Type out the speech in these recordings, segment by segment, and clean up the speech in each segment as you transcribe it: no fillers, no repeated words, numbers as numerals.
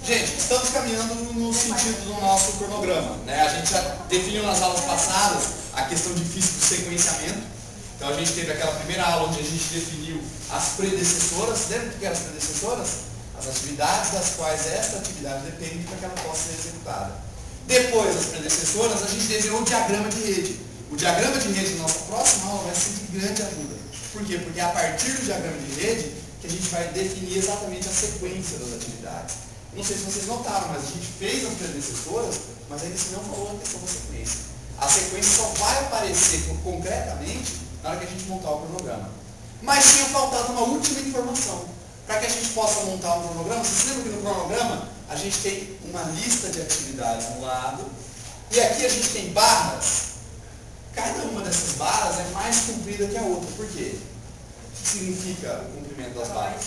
Gente, estamos caminhando no sentido do nosso cronograma, né? A gente já definiu nas aulas passadas a questão difícil do sequenciamento. Então a gente teve aquela primeira aula onde a gente definiu as predecessoras. Lembra o que eram as predecessoras? As atividades das quais esta atividade depende para que ela possa ser executada. Depois das predecessoras, a gente desenhou o diagrama de rede. O diagrama de rede na nossa próxima aula vai ser de grande ajuda. Por quê? Porque é a partir do diagrama de rede que a gente vai definir exatamente a sequência das atividades. Não sei se vocês notaram, mas a gente fez as predecessoras, mas ainda assim não falou a questão da sequência. A sequência só vai aparecer concretamente na hora que a gente montar o cronograma. Mas tinha faltado uma última informação. Para que a gente possa montar um cronograma, vocês lembram que no cronograma a gente tem uma lista de atividades no lado, e aqui a gente tem barras. Cada uma dessas barras é mais comprida que a outra. Por quê? O que significa o comprimento das barras?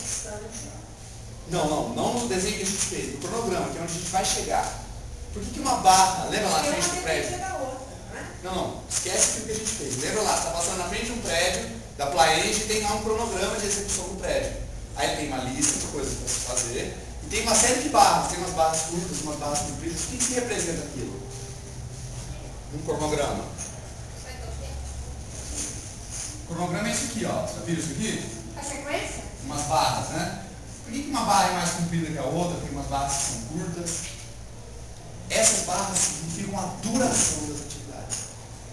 Não no desenho que a gente fez, no cronograma, que é onde a gente vai chegar. Por que uma barra, lembra lá na frente do prédio? Não, esquece o que a gente fez. Lembra lá, está passando na frente de um prédio, da Plaenge, e tem lá um cronograma de execução do prédio. Aí tem uma lista de coisas para se fazer, e tem uma série de barras, tem umas barras curtas, umas barras compridas. O que representa aquilo? Um cronograma. O cronograma é isso aqui, ó. Já viram isso aqui? A sequência? Umas barras, né? Por que uma barra é mais comprida que a outra? Tem umas barras que são curtas. Essas barras significam a duração das atividades.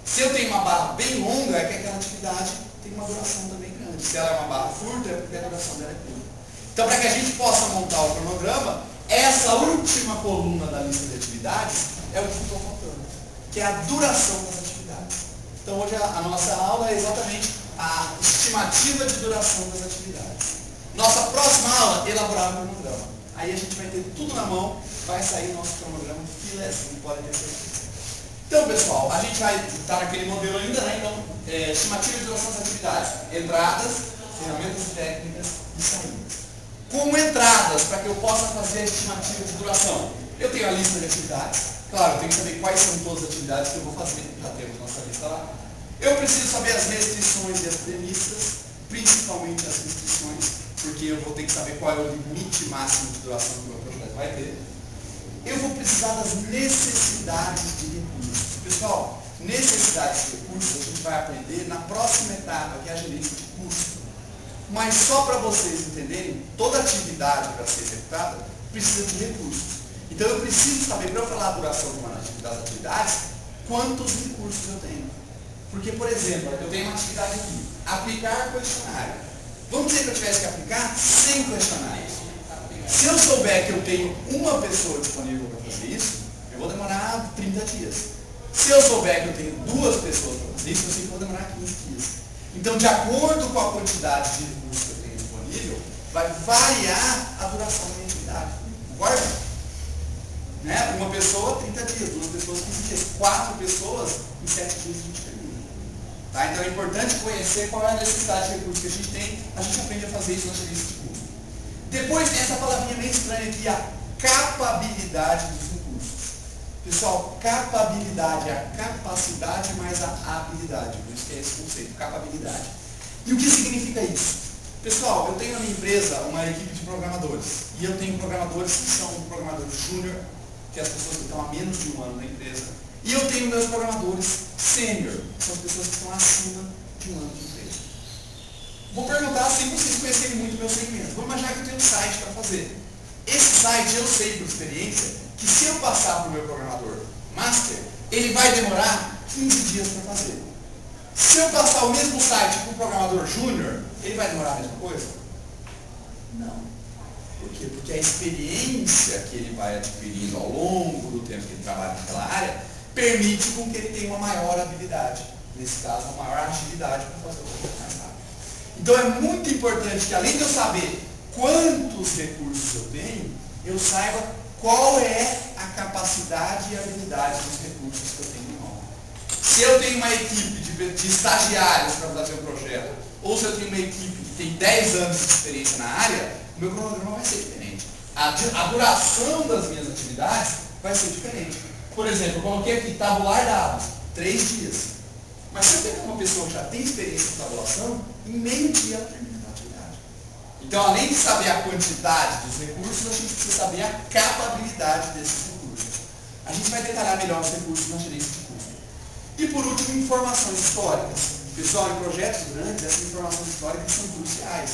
Se eu tenho uma barra bem longa, é que aquela atividade tem uma duração também grande. Se ela é uma barra curta, é porque a duração dela é curta. Então, para que a gente possa montar o cronograma, essa última coluna da lista de atividades é o que ficou faltando, que é a duração das atividades. Então, hoje a nossa aula é exatamente a estimativa de duração das atividades. Nossa próxima aula, elaborar o cronograma. Aí a gente vai ter tudo na mão, vai sair o nosso cronograma filézinho, pode ter certeza. Então, pessoal, a gente vai estar naquele modelo ainda, né? Então, estimativa de duração das atividades. Entradas, ferramentas técnicas e saídas. Como entradas, para que eu possa fazer a estimativa de duração? Eu tenho a lista de atividades. Claro, eu tenho que saber quais são todas as atividades que eu vou fazer. Já temos nossa lista lá. Eu preciso saber as restrições e as premissas, principalmente as restrições, porque eu vou ter que saber qual é o limite máximo de duração que o meu projeto vai ter. Eu vou precisar das necessidades de recursos. Pessoal, necessidades de recursos a gente vai aprender na próxima etapa, que é a gerência de custo. Mas só para vocês entenderem, toda atividade para ser executada precisa de recursos. Então eu preciso saber, para eu falar a duração de uma das atividades, quantos recursos eu tenho. Porque, por exemplo, eu tenho uma atividade aqui, aplicar questionário. Vamos dizer que eu tivesse que aplicar 100 questionários. Se eu souber que eu tenho uma pessoa disponível para fazer isso, eu vou demorar 30 dias. Se eu souber que eu tenho duas pessoas para fazer isso, eu sei que vou demorar 15 dias. Então, de acordo com a quantidade de recursos que eu tenho disponível, vai variar a duração da minha atividade. Concorda? Né? Uma pessoa, 30 dias. Duas pessoas, 15 dias. 4 pessoas, em 7 dias a gente termina. Tá? Então é importante conhecer qual é a necessidade de recursos que a gente tem. A gente aprende a fazer isso na gerência de custo. Depois tem essa palavrinha meio estranha aqui, a capabilidade dos recursos. Pessoal, capabilidade é a capacidade mais a habilidade. Não esquece esse conceito, capabilidade. E o que significa isso? Pessoal, eu tenho na minha empresa uma equipe de programadores. E eu tenho programadores que são programadores júnior, que é as pessoas que estão há menos de um ano na empresa. E eu tenho meus programadores sênior, que são as pessoas que estão acima de um ano de empresa. Vou perguntar sem vocês conhecerem muito o meu segmento. Vamos imaginar que eu tenho um site para fazer. Esse site eu sei por experiência que se eu passar para o meu programador master, ele vai demorar 15 dias para fazer. Se eu passar o mesmo site para o programador júnior, ele vai demorar a mesma coisa? Não. Por quê? Porque a experiência que ele vai adquirindo ao longo do tempo que ele trabalha naquela área permite com que ele tenha uma maior habilidade. Nesse caso, uma maior agilidade para fazer o projeto mais rápido. Então é muito importante que, além de eu saber quantos recursos eu tenho, eu saiba qual é a capacidade e habilidade dos recursos que eu tenho em mão. Se eu tenho uma equipe de estagiários para fazer um projeto, ou se eu tenho uma equipe que tem 10 anos de experiência na área, o meu cronograma vai ser diferente. A duração das minhas atividades vai ser diferente. Por exemplo, eu coloquei aqui tabular dados, 3 dias. Mas se eu pegar uma pessoa que já tem experiência em tabulação, em meio dia ela termina a atividade. Então, além de saber a quantidade dos recursos, a gente precisa saber a capabilidade desses recursos. A gente vai detalhar melhor os recursos na gerência de custo. E por último, informações históricas. Pessoal, em projetos grandes, essas informações históricas são cruciais.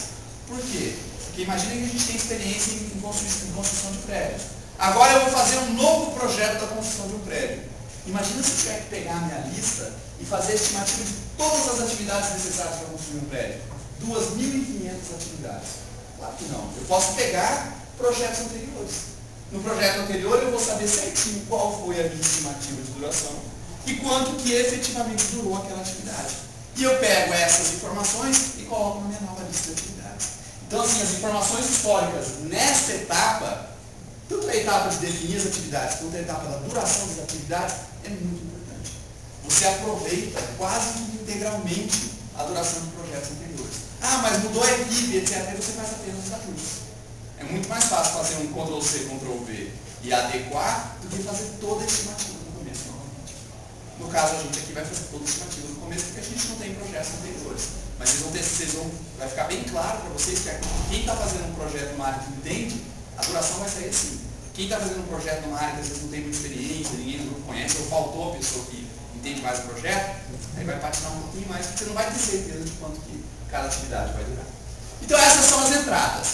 Por quê? Porque imagina que a gente tem experiência em construção de prédios. Agora eu vou fazer um novo projeto da construção de um prédio. Imagina se eu tiver que pegar a minha lista e fazer a estimativa de todas as atividades necessárias para construir um prédio. 2.500 atividades. Claro que não. Eu posso pegar projetos anteriores. No projeto anterior eu vou saber certinho qual foi a minha estimativa de duração e quanto que efetivamente durou aquela atividade. E eu pego essas informações e coloco na minha nova lista de atividades. Então, assim, as informações históricas nesta etapa, tanto a etapa de definir as atividades quanto a etapa da duração das atividades, é muito importante. Você aproveita quase que integralmente a duração de projetos anteriores. Ah, mas mudou a equipe, etc. Aí você faz apenas os ajustes. É muito mais fácil fazer um Ctrl+C, Ctrl+V e adequar do que fazer toda a estimativa no começo novamente. No caso, a gente aqui vai fazer toda a estimativa no começo porque a gente não tem projetos anteriores. Mas vai ficar bem claro para vocês que quem está fazendo um projeto numa área que entende, a duração vai sair assim. Quem está fazendo um projeto numa área que às vezes não tem muita experiência, ninguém do grupo conhece, ou faltou a pessoa que entende mais o projeto, aí vai patinar um pouquinho mais, porque você não vai ter certeza de quanto que cada atividade vai durar. Então essas são as entradas.